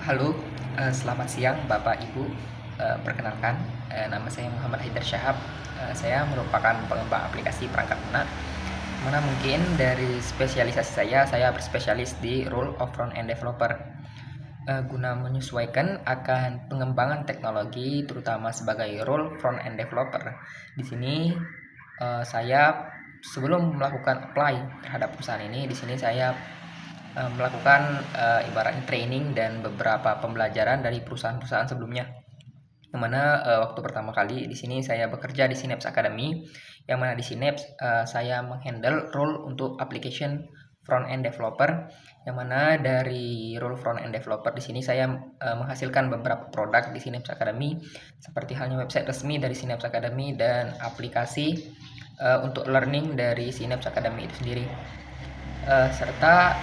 Halo, selamat siang Bapak Ibu. Perkenalkan, nama saya Muhammad Haidar Syahab. Saya merupakan pengembang aplikasi perangkat lunak. Mana mungkin dari spesialisasi saya berspesialis di role of front-end developer. Guna menyesuaikan akan pengembangan teknologi, terutama sebagai role front-end developer. Di sini saya sebelum melakukan apply terhadap perusahaan ini, di sini saya melakukan ibaratnya training dan beberapa pembelajaran dari perusahaan-perusahaan sebelumnya. Yang mana waktu pertama kali di sini saya bekerja di Synapse Academy, yang mana di Synapse saya menghandle role untuk application front end developer, yang mana dari role front end developer di sini saya menghasilkan beberapa produk di Synapse Academy, seperti halnya website resmi dari Synapse Academy dan aplikasi untuk learning dari Synapse Academy itu sendiri. Serta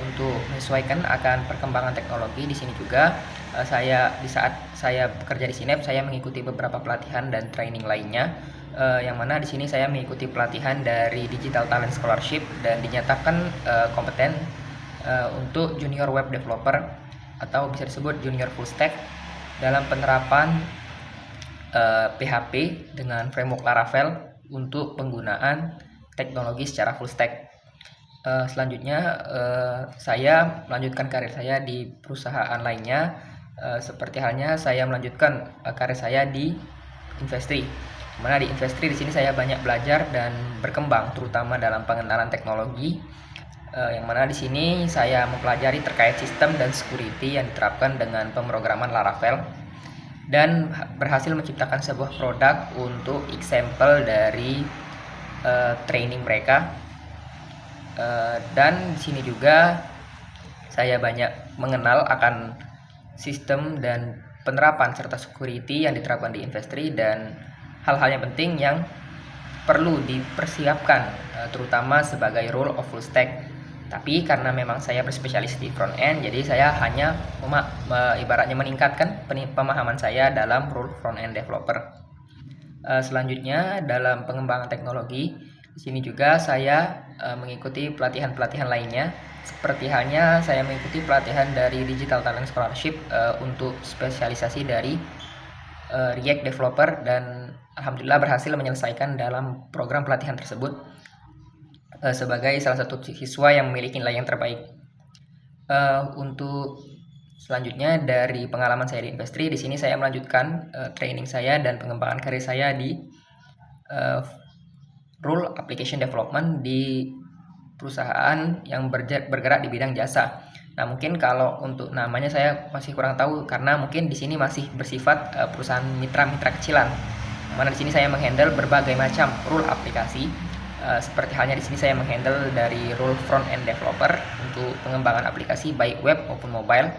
untuk menyesuaikan akan perkembangan teknologi di sini juga, saya di saat saya bekerja di Synapse saya mengikuti beberapa pelatihan dan training lainnya, yang mana di sini saya mengikuti pelatihan dari Digital Talent Scholarship dan dinyatakan kompeten untuk junior web developer atau bisa disebut junior full stack dalam penerapan PHP dengan framework Laravel untuk penggunaan teknologi secara full stack. Selanjutnya saya melanjutkan karir saya di perusahaan lainnya, seperti halnya saya melanjutkan karir saya di Investri. Mana di Investri di sini saya banyak belajar dan berkembang, terutama dalam pengenalan teknologi, yang mana di sini saya mempelajari terkait sistem dan security yang diterapkan dengan pemrograman Laravel dan berhasil menciptakan sebuah produk untuk example dari training mereka. Dan di sini juga saya banyak mengenal akan sistem dan penerapan serta security yang diterapkan di Investri dan hal-hal yang penting yang perlu dipersiapkan, terutama sebagai role of full stack. Tapi karena memang saya berspesialis di front end, jadi saya hanya ibaratnya meningkatkan pemahaman saya dalam role front end developer. Selanjutnya dalam pengembangan teknologi, di sini juga saya mengikuti pelatihan-pelatihan lainnya, seperti halnya saya mengikuti pelatihan dari Digital Talent Scholarship untuk spesialisasi dari React Developer dan alhamdulillah berhasil menyelesaikan dalam program pelatihan tersebut sebagai salah satu siswa yang memiliki nilai yang terbaik. Untuk selanjutnya dari pengalaman saya di Investri, di sini saya melanjutkan training saya dan pengembangan karir saya di role application development di perusahaan yang bergerak di bidang jasa. Nah, mungkin kalau untuk namanya saya masih kurang tahu karena mungkin di sini masih bersifat perusahaan mitra-mitra kecilan. Mana di sini saya menghandle berbagai macam role aplikasi. Seperti halnya di sini saya menghandle dari role front end developer untuk pengembangan aplikasi baik web maupun mobile.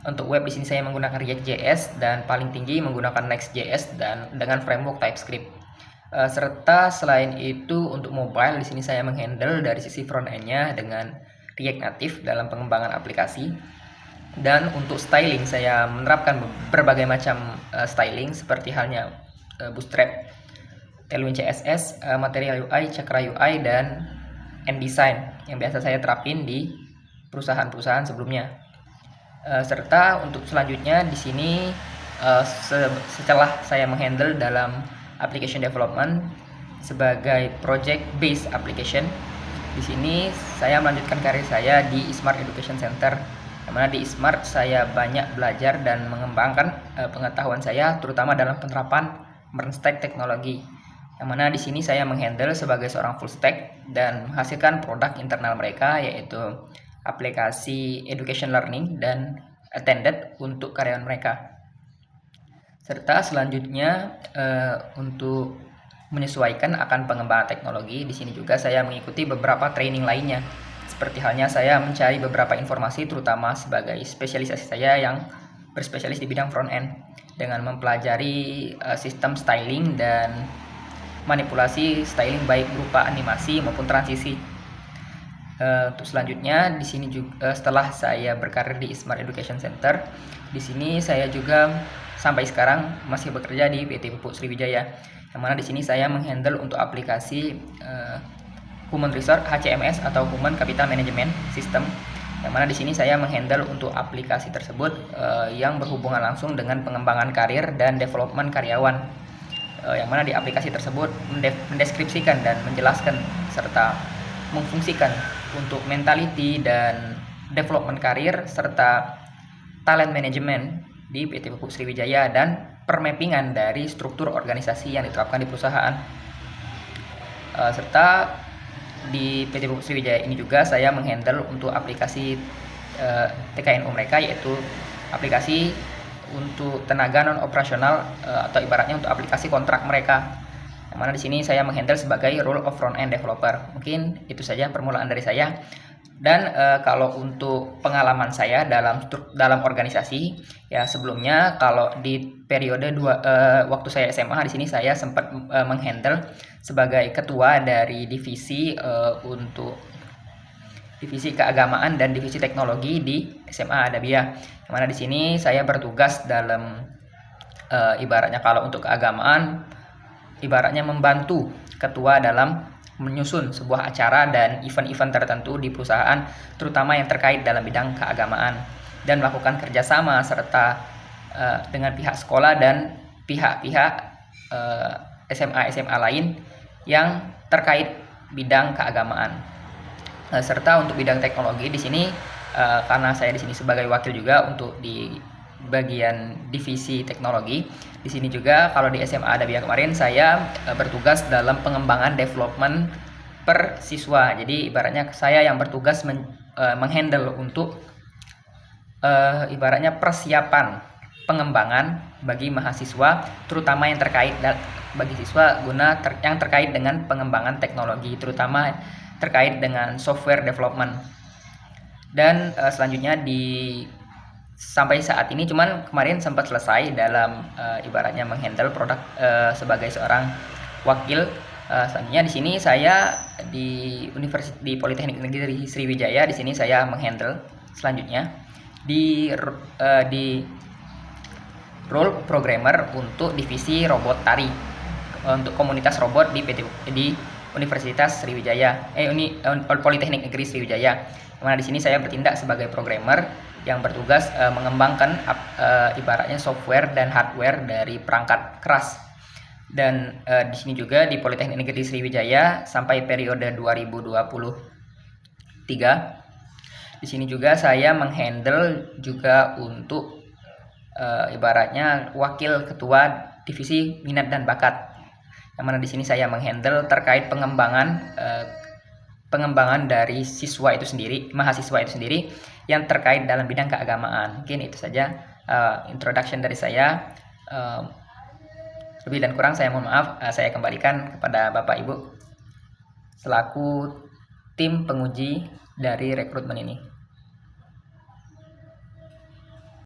Untuk web di sini saya menggunakan React.js dan paling tinggi menggunakan Next.js dan dengan framework TypeScript. Serta selain itu untuk mobile di sini saya menghandle dari sisi front end-nya dengan React Native dalam pengembangan aplikasi. Dan untuk styling saya menerapkan berbagai macam styling seperti halnya Bootstrap, Tailwind CSS, Material UI, Chakra UI dan InDesign yang biasa saya terapin di perusahaan-perusahaan sebelumnya. Serta untuk selanjutnya di sini setelah saya menghandle dalam application development sebagai project based application, di sini saya melanjutkan karir saya di Smart Education Center, yang mana di Smart saya banyak belajar dan mengembangkan pengetahuan saya terutama dalam penerapan modern stack teknologi, yang mana di sini saya menghandle sebagai seorang full stack dan menghasilkan produk internal mereka yaitu aplikasi education learning dan attended untuk karyawan mereka. Serta selanjutnya untuk menyesuaikan akan pengembangan teknologi, di sini juga saya mengikuti beberapa training lainnya. Seperti halnya saya mencari beberapa informasi terutama sebagai spesialisasi saya yang berspesialis di bidang front end dengan mempelajari sistem styling dan manipulasi styling baik berupa animasi maupun transisi. Untuk selanjutnya di sini juga setelah saya berkarir di Smart Education Center, di sini saya juga sampai sekarang masih bekerja di PT Pupuk Sriwijaya, yang mana di sini saya menghandle untuk aplikasi Human Resource HCMS atau Human Capital Management System, yang mana di sini saya menghandle untuk aplikasi tersebut yang berhubungan langsung dengan pengembangan karir dan development karyawan, yang mana di aplikasi tersebut mendeskripsikan dan menjelaskan serta memfungsikan untuk mentality dan development karir serta talent management di PT Pupuk Sriwijaya dan permappingan dari struktur organisasi yang diterapkan di perusahaan. Serta di PT Pupuk Sriwijaya ini juga saya menghandle untuk aplikasi TKNO mereka, yaitu aplikasi untuk tenaga non operasional atau ibaratnya untuk aplikasi kontrak mereka. Yang mana di sini saya menghandle sebagai role of front end developer. Mungkin itu saja permulaan dari saya. Dan kalau untuk pengalaman saya dalam organisasi, ya sebelumnya kalau di periode waktu saya SMA di sini saya sempat menghandle sebagai ketua dari divisi untuk divisi keagamaan dan divisi teknologi di SMA Adabiyah. Yang mana di sini saya bertugas dalam ibaratnya kalau untuk keagamaan, ibaratnya membantu ketua dalam menyusun sebuah acara dan event-event tertentu di perusahaan, terutama yang terkait dalam bidang keagamaan, dan melakukan kerjasama serta dengan pihak sekolah dan pihak-pihak SMA lain yang terkait bidang keagamaan. Serta untuk bidang teknologi di sini karena saya di sini sebagai wakil juga untuk di bagian divisi teknologi. Di sini juga kalau di SMA Adabiyah kemarin saya bertugas dalam pengembangan development per siswa. Jadi ibaratnya saya yang bertugas menghandle untuk ibaratnya persiapan pengembangan bagi mahasiswa, terutama yang terkait bagi siswa yang terkait dengan pengembangan teknologi, terutama terkait dengan software development. Dan selanjutnya sampai saat ini cuman kemarin sempat selesai dalam ibaratnya menghandle produk sebagai seorang wakil. Selanjutnya di sini saya di Politeknik Negeri Sriwijaya, di sini saya menghandle selanjutnya di role programmer untuk divisi robot tari untuk komunitas robot di Universitas Sriwijaya Politeknik Negeri Sriwijaya. Dimana di sini saya bertindak sebagai programmer yang bertugas mengembangkan ibaratnya software dan hardware dari perangkat keras. Dan di sini juga di Politeknik Negeri Sriwijaya sampai periode 2023. Di sini juga saya menghandle juga untuk ibaratnya wakil ketua divisi minat dan bakat. Yang mana di sini saya menghandle terkait pengembangan dari mahasiswa itu sendiri yang terkait dalam bidang keagamaan. Mungkin itu saja introduction dari saya. Lebih dan kurang saya mohon maaf. Saya kembalikan kepada Bapak Ibu selaku tim penguji dari rekrutmen ini.